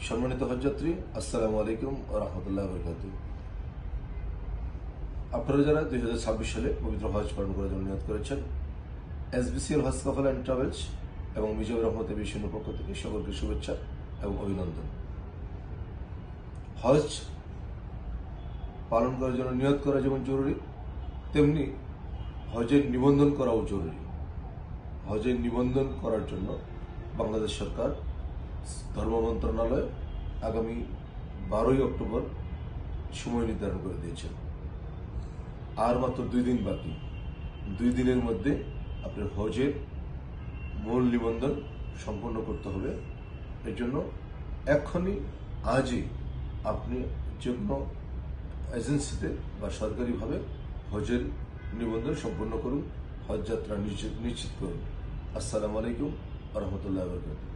সম্মানিত হজযাত্রী, আসসালামু আলাইকুম ওয়া রাহমাতুল্লাহি ওয়া বারাকাতুহু। আপনারা যারা 2026 সালে পবিত্র হজ পালন করার জন্য নিয়ত করেছেন, SBCL Hodge Kafela and travels এবং মিজানুর রহমত এভিয়েশনের পক্ষ থেকে সকলকে শুভেচ্ছা এবং অভিনন্দন। হজ পালন করার জন্য নিয়ত করা যেমন জরুরি, তেমনি হজের নিবন্ধন করাও জরুরি। হজের নিবন্ধন করার জন্য বাংলাদেশ সরকার ধর্ম মন্ত্রণালয় আগামী 12ই অক্টোবর সময় নির্ধারণ করে দিয়েছেন। আর মাত্র 2 দিন বাকি। 2 দিনের মধ্যে আপনার হজের মূল নিবন্ধন সম্পন্ন করতে হবে। এর জন্য এখনই আজই আপনি যে কোনো এজেন্সিতে বা সরকারিভাবে হজের নিবন্ধন সম্পন্ন করুন, হজ যাত্রা নিশ্চিত করুন। আসসালামু আলাইকুম ওয়া রাহমাতুল্লাহি ওয়া বারাকাতুহু।